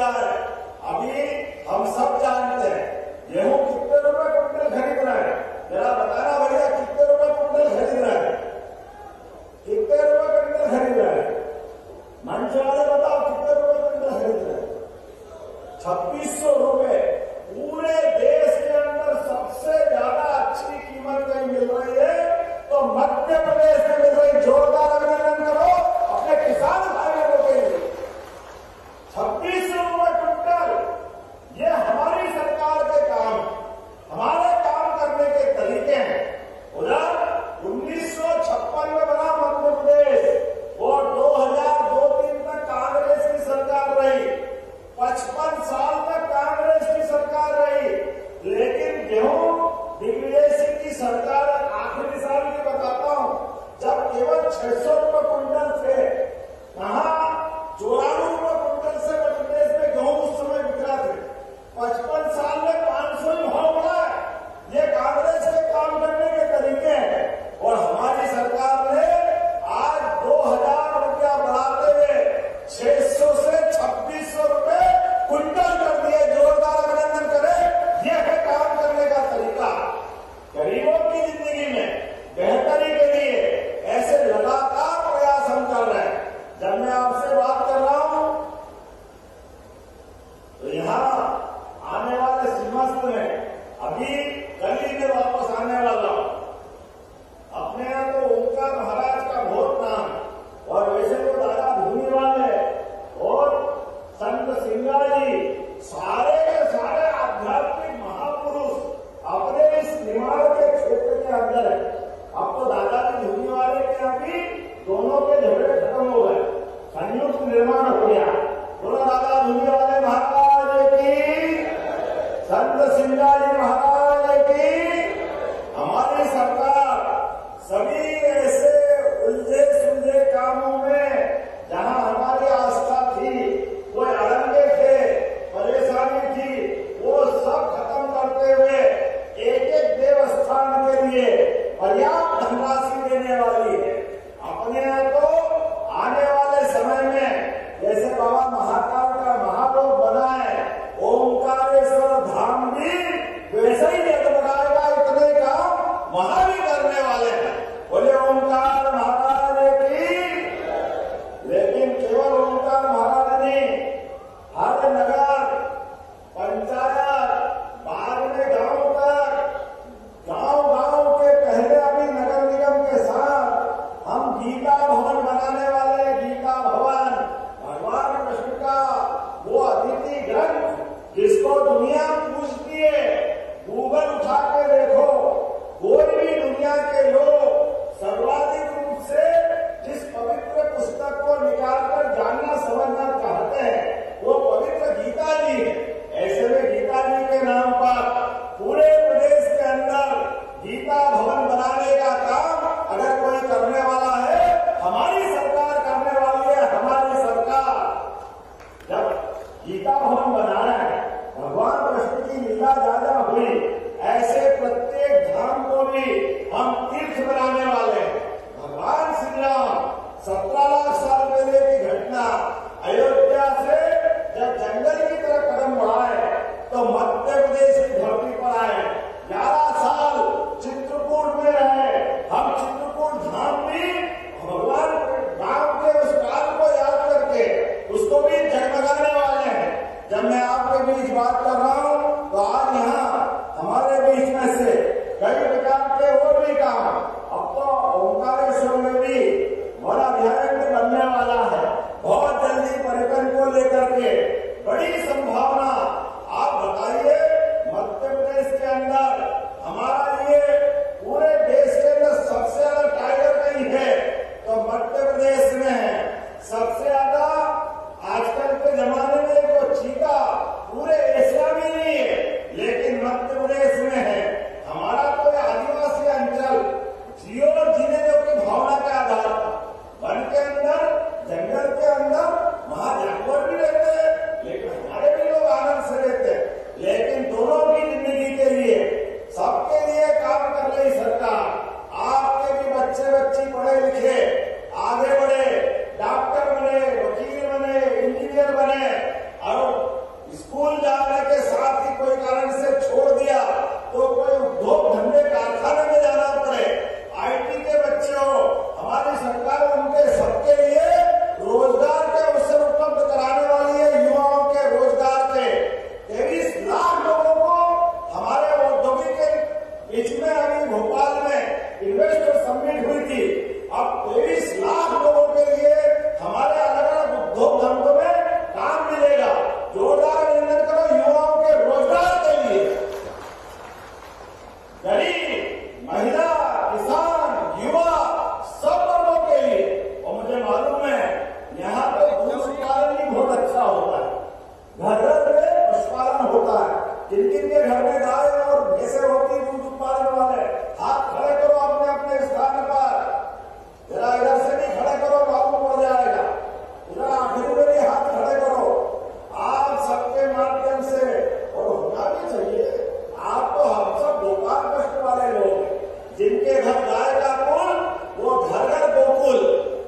दिया है। अभी हम सब जानते हैं गेहूं कितने रुपए क्विंटल खरीद रहे हैं, जरा बताना भैया कितने रुपए क्विंटल खरीद रहे हैं, कितने रुपए क्विंटल खरीद रहे हैं? मंच वाले बताओ कितने रुपए क्विंटल खरीद रहे हैं? 2600 रुपए। पूरे देश के अंदर सबसे ज्यादा अच्छी कीमत कहीं मिल रही है तो मध्य प्रदेश में मिल रही। जोरदार अभिनंदन करो अपने किसान भाइयों के लिए। 2600 रुपए क्विंटल। ये हमारी सरकार के काम, हमारे काम करने के तरीके हैं। उधर 1956 में बना मध्य प्रदेश और 2002-03 में कांग्रेस की सरकार रही। 55 साल तक कांग्रेस की सरकार रही, लेकिन गेहूं दिग्विजय सिंह की सरकार आखिरी साल की बताता हूं, जब केवल 600 रुपए क्विंटल थे, कहा 94 रुपए क्विंटल से मध्य प्रदेश में गेहूं उस समय बिक रहा थे। 55 साल में 500 ही भाव बढ़ा है। ये कांग्रेस के काम करने के तरीके हैं और हमारी सरकार ने आज 2000 रुपया बढ़ाते हुए 600 से 2600 रुपए क्विंटल कर दिए। जोरदार अभिनंदन करें। यह है काम करने का तरीका। गरीबों की जिंदगी में बेहतरी के लिए ऐसे लगातार प्रयास हम कर रहे हैं। जब मैं आपसे बात कर रहा हूं तो यहाँ आने वाले सिमस्त में अभी कल ही में वापस आने वाला हूं। अपने यहाँ तो ओंकार महाराज का बहुत नाम है और वैसे तो दादा भूमि वाले और संत सिंगा जी सारे के सारे आध्यात्मिक महापुरुष अपने इस निर्माण के क्षेत्र के अंदर है। अब तो दादाजी धूनी वाले के यहाँ भी दोनों के झगड़े खत्म हो गए, संयुक्त निर्माण हो गया। बोलो दादा धूनी वाले महाराज की, संत सिंगा जी महाराज की। हमारी सरकार सभी ऐसे उलझे सुलझे कामों में जहां हमारी आस्था थी, कोई अड़ंगे थे, परेशानी थी, वो सब खत्म करते हुए एक एक देवस्थान के लिए पर्याप्त धनराशि देने वाली है। अपने यहाँ तो आने वाले समय में जैसे बाबा महाकाल का महालोक बना है, ओंकारेश्वर धाम भी वैसे ही जगमगाएगा। इतने काम वहां भी करने वाले हैं। बोले ओंकार महाराज की। लेकिन केवल ओंकार महाराज नहीं, हर नगर पंचायत बाद में गांव तक, गांव के पहले अभी नगर निगम के साथ हम गीता भवन बनाने वाले हैं। गीता भवन भगवान कृष्ण का वो अदिति ग्रंथ जिसको दुनिया पूजती है। गूगल उठा के देखो, कोई भी दुनिया के लोग सर्वाधिक रूप से जिस पवित्र पुस्तक को निकालकर जानना समझना चाहते हैं वो पवित्र गीता जी है। ऐसे में गीता जी के नाम पर पूरे प्रदेश के अंदर गीता भवन बनाने का काम अगर कोई करने वाला है, हमारी सरकार करने वाली है। हमारी सरकार जब गीता भवन बना रहा है, भगवान कृष्ण की लीला ज्यादा हुई, ऐसे प्रत्येक धाम को भी हम तीर्थ बनाने वाले हैं। भगवान श्री राम 17 लाख साल पहले की घटना, अयोध्या से जब जंगल की तरफ कदम बढ़ाए तो मध्य प्रदेश की धरती पर आए। 11 साल चित्रकूट में रहे। हम चित्रकूट धाम भी भगवान राम के उस काल को याद करके उसको भी जगमगाने वाले हैं। जब मैं आपके बीच बात कर रहा हूं तो आज यहाँ हमारे बीच में से कई प्रकार के और भी काम, अब तो ओंकारेश्वर में भी बड़ा अभ्यारण्य बनने वाला है। बहुत जल्दी पर्यटन को लेकर के बड़ी संभावना। आप बताइए मध्य प्रदेश के अंदर हमारा लिए पूरे देश के अंदर सबसे ज्यादा टाइगर कहीं है तो मध्य प्रदेश में है। सबसे ज्यादा आजकल के जमाने में जो चीता पूरे एशिया में व्यवस्था होता है, घर घर में पशुपालन होता है। जिन जिन के घर में गाय और भैंसे होती दूध उत्पादन वाले, हाथ खड़े करो अपने अपने स्थान पर। जरा इधर से भी खड़े करो, मालूम पड़ जाएगा। इधर आखिरी में भी हाथ खड़े करो। आप सबके माध्यम से, और होना भी चाहिए, आप तो हम सब गोपाल कष्ट वाले लोग, जिनके घर गाय का कुल वो घर घर गोकुल,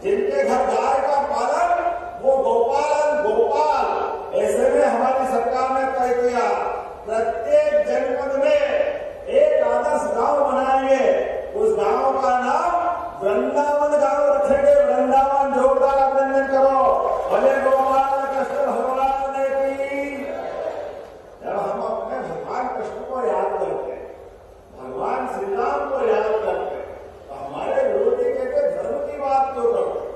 जिनके घर गाय का पालन वो गोपालन गोपाल। ऐसे में हमारी सरकार ने तय किया प्रत्येक जनपद में एक आदर्श गांव बनाएंगे। उस गांव का नाम वृंदावन गांव रखेंगे। वृंदावन, जोरदार अभिनंदन करो। भले गोपाल कृष्ण भगवान की। जब हम अपने भगवान कृष्ण को याद करते हैं, भगवान श्री राम को याद करते हैं, तो हमारे विरोधी कहते धर्म की बात क्यों करते?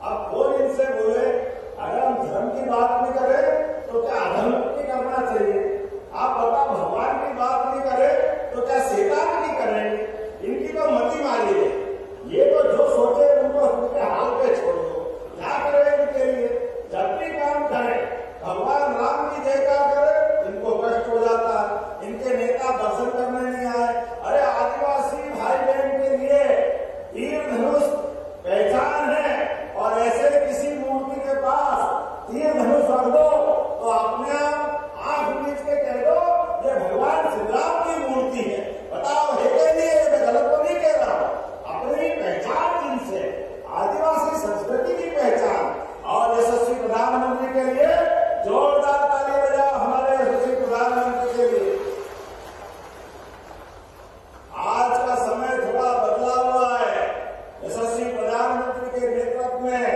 अब कोई इनसे बोले अगर हम धर्म की बात नहीं करें तो क्या अधर्म की करना चाहिए? आप बताओ, भगवान की बात नहीं करें तो क्या शैतान की करेंगे? इनकी तो मति मारी है। ये तो जो सोचे उनको उनके हाल पे छोड़ दो। क्या करें इनके लिए? जब भी काम करें भगवान राम की जयकार करें, इनको कष्ट हो जाता है। इनके नेता दर्शन करने नहीं आए। अरे आदिवासी भाई बहन के लिए तीर धनुष पहचान है, और ऐसे किसी मूर्ति के पास तीर धनुष रख दो तो अपने आप आंख मीच के कह दो ये भगवान श्री राम की मूर्ति है। बताओ है के लिए? मैं गलत तो नहीं कह रहा हूं। अपनी पहचान जिनसे, आदिवासी संस्कृति की पहचान, और यशस्वी प्रधानमंत्री के लिए जोरदार ताली बजाओ हमारे यशस्वी प्रधानमंत्री के लिए। आज का समय थोड़ा बदला हुआ है। यशस्वी प्रधानमंत्री के नेतृत्व में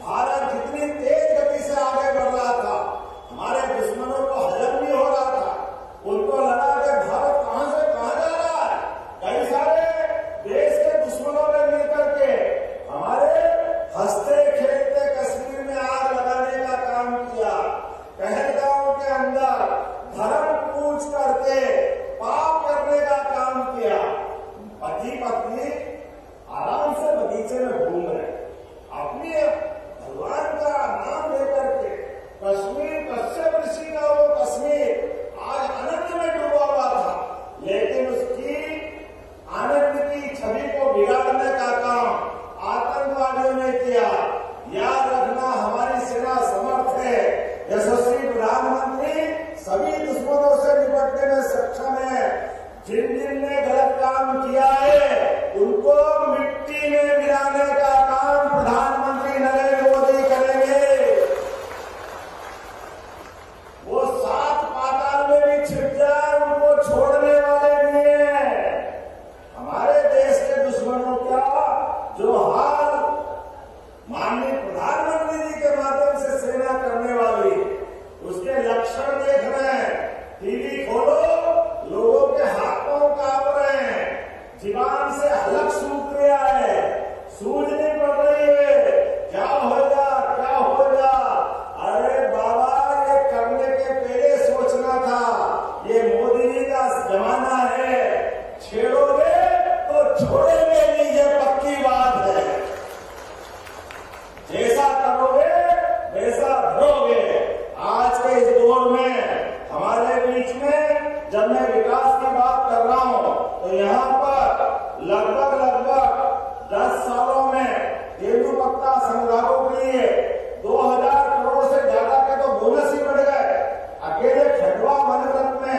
भारत जितनी तेज गति से आगे बढ़ रहा था, हमारे दुश्मनों को हजम नहीं हो रहा था। उनको लगा कि भारत कहां से कहां जा रहा है। कई सारे देश के दुश्मनों ने मिलकर के हमारे हंसते खेलते कश्मीर में आग लगाने का काम किया। पहलगांव के अंदर धर्म पूछ करके पाप करने का काम किया। पति पत्नी आराम से बगीचे में घूम रहे, अपने भगवान का नाम लेकर के। कश्मीर, कश्यप ऋषि का वो कश्मीर आज आनंद में डूबा हुआ था, लेकिन उसकी आनंद की छवि को बिगाड़ने का काम आतंकवादियों ने किया। याद रखना, हमारी सेना समर्थ है। यशस्वी प्रधानमंत्री सभी दुश्मनों से निपटने में सक्षम है। जिन जिन ने गलत काम किया है उनको मिट्टी में मिलाने का काम प्रधानमंत्री नरेंद्र मोदी करेंगे। वो सात पाताल में भी छिप जाए, उनको छोड़ने वाले नहीं है। हमारे देश के दुश्मनों का जो हाल माननीय प्रधानमंत्री जी के माध्यम से सेना करने वाली, उसके लक्षण देख रहे हैं। टीवी खोलो, लोगों के हाथों कांप रहे हैं, जीवान से हलक सूख गया है, सूझ नहीं पड़ रही है, क्या होगा क्या होगा। अरे बाबा, ये करने के पहले सोचना था। ये मोदी जी का जमाना है, छेड़ोगे तो छोड़ेंगे नहीं, ये पक्की बात है। जैसा करोगे वैसा भरोगे। आज के इस दौर में हमारे बीच में जब मैं विकास की बात कर रहा हूं तो यहाँ पर लगभग 10 सालों में तेंदुपत्ता संग्रामों के लिए 2000 करोड़ से ज्यादा के तो बोनस ही बढ़ गए। अकेले खंडवा मनोरथ में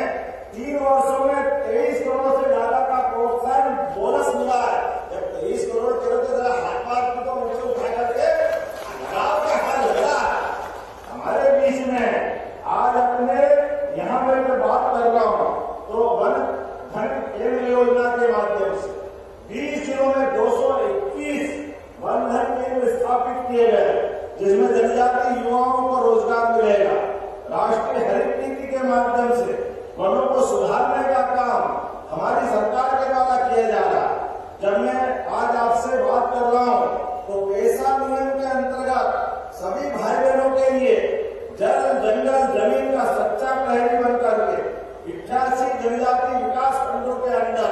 3 वर्षों में 23 करोड़ से ज्यादा का प्रोत्साहन बोनस मिला है। जब 23 करोड़ के तो जरा हाथ पाथ को तो मुझे उठा करके गांव का हाल लगा हमारे बीच में। आज अपने यहाँ पर मैं बात कर रहा हूँ तो वन धन केंद्र योजना के माध्यम से 20 जिलों में 221 वन धन केंद्र स्थापित किए गए, जिसमें जनजाति युवाओं को रोजगार मिलेगा। राष्ट्रीय हरित नीति के माध्यम से वनों को सुधारने का काम हमारी सरकार के द्वारा किया जा रहा है। जब मैं आज आपसे बात कर रहा हूँ तो पैसा नियम के अंतर्गत सभी भाई बहनों के लिए जल, जंगल, जमीन का सच्चा प्रहरी बन करके 88 जनजाति विकास खंडों के अंदर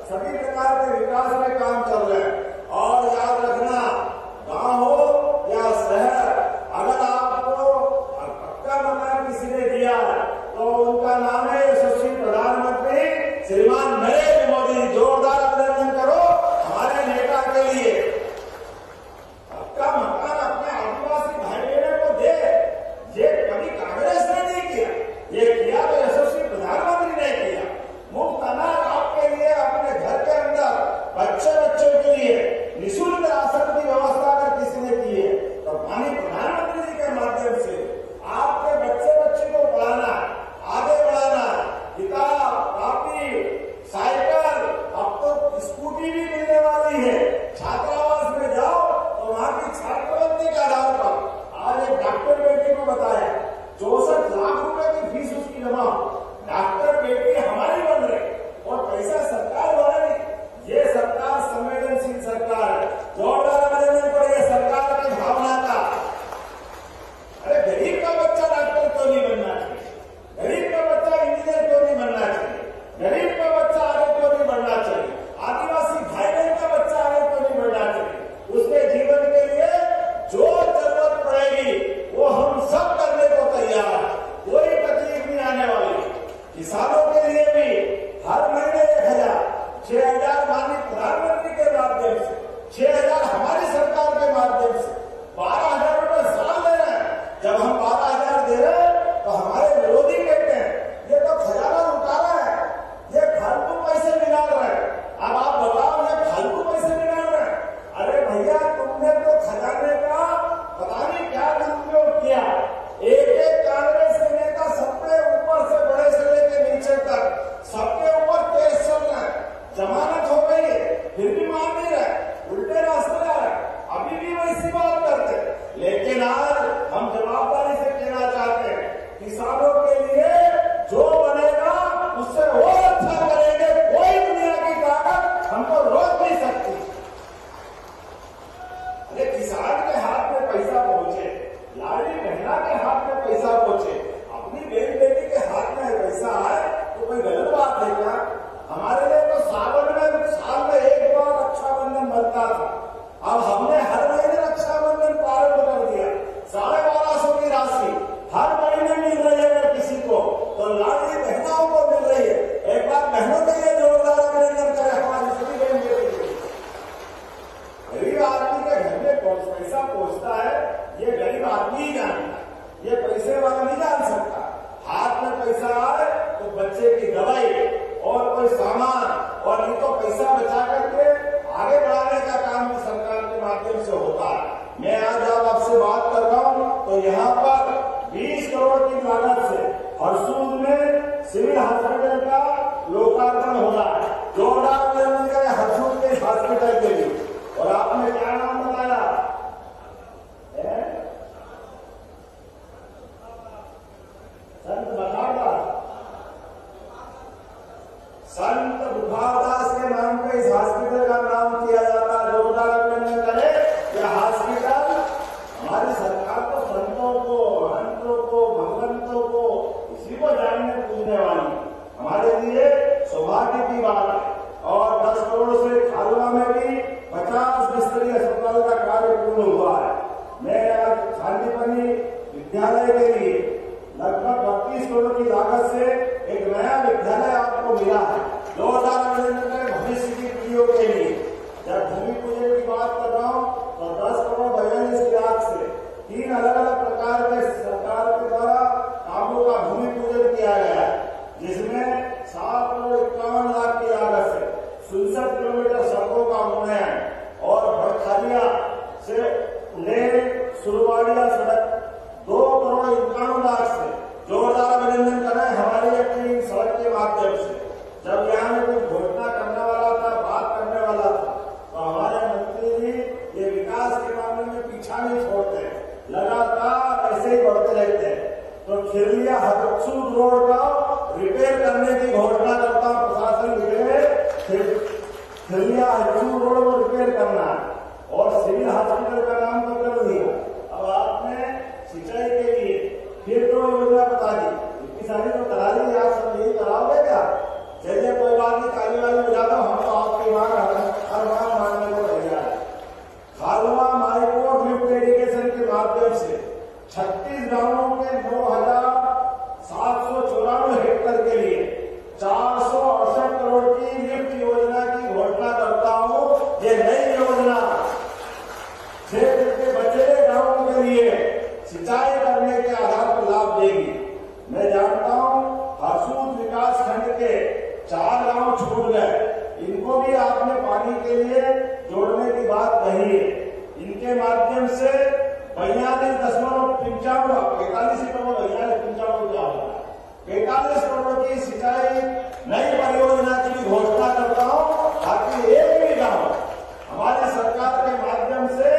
सभी प्रकार के विकास में काम चल रहे हैं। और याद रखना, गांव हो या शहर, अगर आपको किसी ने दिया तो उनका नाम है यशस्वी प्रधानमंत्री श्रीमान नरेंद्र मोदी। जोरदार अभिनंदन करो हमारे नेता के लिए। अपना मकान अपने आदिवासी भाई बहनों को दे, ये कभी कांग्रेस ने नहीं किया, ये किया तो यशस्वी प्रधानमंत्री ने किया। मुफ्त अनाज आपके लिए अपने घर के अंदर बच्चों के लिए निःशुल्क राशन की व्यवस्था अगर किसी ने की है तो माननीय प्रधानमंत्री जी के माध्यम से आपके बच्चे को पढ़ाना, आगे बढ़ाना, किताब, कॉपी, साइकिल, अब तो स्कूटी भी मिलने वाली है। छात्रावास में जाओ तो वहां की छात्रवृत्ति के आधार पर आज एक डॉक्टर बेटी को बताया 64 लाख रुपए की फीस उसकी जमा। डॉक्टर बेटी हमारी बन रही और पैसा सरकार द्वारा नहीं। ये सरकार संवेदनशील सरकार है। जोरदार अभिनंदन करो ये सरकार की भावना का। अरे गरीब का बच्चा डॉक्टर क्यों नहीं बनना चाहिए? गरीब का बच्चा इंजीनियर क्यों नहीं बनना चाहिए? गरीब का बच्चा आगे क्यों नहीं बढ़ना चाहिए? आदिवासी भाई बहन का बच्चा आगे क्यों नहीं बढ़ना चाहिए? उसके जीवन के लिए जो जरूरत पड़ेगी वो हम सब करने को तैयार है। कोई तकलीफ नहीं आने वाली। किसानों के लिए भी हर महीने 1,000, 6,000 माननीय प्रधानमंत्री के माध्यम से, 6,000 हमारी सरकार के माध्यम से, 12,000 रुपए साल दे रहे हैं। जब हम 12,000 दे रहे हैं तो हमारे विरोधी कहते हैं ये तो खजाना लुटा रहा है, ये फालतू पैसे निकाल रहे हैं। अब आप बताओ ये फालतू पैसे निकाल रहे हैं? अरे भैया तुमने तो खजाने का पता नहीं क्या दुरुपयोग किया। एक कांग्रेस के नेता सबके ऊपर से बड़े से लेकर नीचे तक सबके ऊपर केस चल रहा है। जमानत हो गई है फिर भी मान नहीं रहे, उल्टे रास्ते आ रहे, अभी भी वैसी बात करते। लेकिन आज हम जवाबदारी से कहना चाहते हैं किसानों के लिए जो बनेगा उससे और अच्छा करेंगे। कोई दुनिया की ताकत हमको रोक नहीं सकती। अरे किसान के हाथ में पैसा पहुंचे, लाडली बहना के हाथ में पैसा पहुंचे, अपनी बहन बेटी के हाथ में पैसा आए तो कोई गलत बात है क्या? हमारे लिए तो साल में एक बार रक्षाबंधन बनता था। अब हमने हर महीने रक्षाबंधन प्रारंभ कर दिया। 1250 की राशि हर महीने मिल रही है। अगर किसी को तो लाडली बहनों को मिल रही है। एक बार बहनों के लिए जोरदार अभिनंदन करें हमारी सभी बहन बेटी। गरीब आदमी के घर में पैसा पहुंचता है ये गरीब आदमी ही जानता है, ये पैसे वाला नहीं जान सकता। हाथ में पैसा आए तो बच्चे की दवाई और कोई सामान और इनको पैसा बचा करके आगे बढ़ाने का काम भी सरकार के माध्यम से होता है। मैं आज जब आपसे बात कर रहा हूं तो यहाँ पर 20 करोड़ की लागत से हरसूद में सिविल हॉस्पिटल का लोकार्पण हो रहा है। जोरदार अभिनंदन करें हरसूद के हॉस्पिटल के लिए। और आपने क्या नाम बताया? संत बुखारदास। संत बुखारदास के नाम पे इस हॉस्पिटल का नाम किया जाता है। जोरदार अभिनंदन करें। यह हॉस्पिटल हमारी सरकार को संतों को, महंतों को, भगवंतों को इसी को जानने पूछने वाली हमारे लिए सौभाग्य की बात है। और 10 करोड़ से खालवा में भी 50 बिस्तरी अस्पताल का कार्य पूर्ण हुआ है। मैं आज शांतिपनी विद्यालय के लिए लगभग 32 करोड़ की लागत से एक नया विद्यालय आपको मिला है। जोरदार अभिनंदन करें भविष्य की पीढ़ियों के लिए। जब भूमि पूजन की बात कर रहा हूं तो 10 करोड़ 42 लाख से 3 अलग अलग प्रकार के सरकार के द्वारा कामों का भूमि पूजन किया गया है, जिसमें 7 करोड़ 51 लाख की लागत से 67 किलोमीटर सड़कों का उन्नयन और भड़खालिया से ले सुरवाड़िया सड़क 2 करोड़ 51 लाख से। जोरदार अभिनंदन करें हमारी अपनी सड़क के माध्यम से। जब यहाँ में कोई घोषणा करने वाला था, बात करने वाला था तो हमारे मंत्री जी ये विकास के मामले में पीछा नहीं छोड़ते, लगातार ऐसे ही बढ़ते रहते हैं। तो खिरलिया हरसूद रोड का रिपेयर करने की घोषणा करता हूं प्रशासन के लिए। खिरलिया हरसूद रोड को रिपेयर करना है और सिविल हॉस्पिटल का नाम तो कर दिया। अब आपने सिंचाई के लिए फिर तो योजना बता दी, इतनी सारी तो करा दी, आप सब यही कराओगे क्या? चलिए कोई बात नहीं, काली वाली बजा दो, हम तो आपकी मांग हर मांग मानने को तैयार है। खालवा माइक्रो लिफ्ट इरिगेशन के माध्यम से 36 गांवों के 9,000 मैं जानता हूं हरसूद विकास खंड के 4 गांव छूट गए, इनको भी आपने पानी के लिए जोड़ने की बात कही है। इनके माध्यम से 45 करोड़ की सिंचाई नई परियोजना की भी घोषणा करता हूं, ताकि एक भी गांव हमारी सरकार के माध्यम से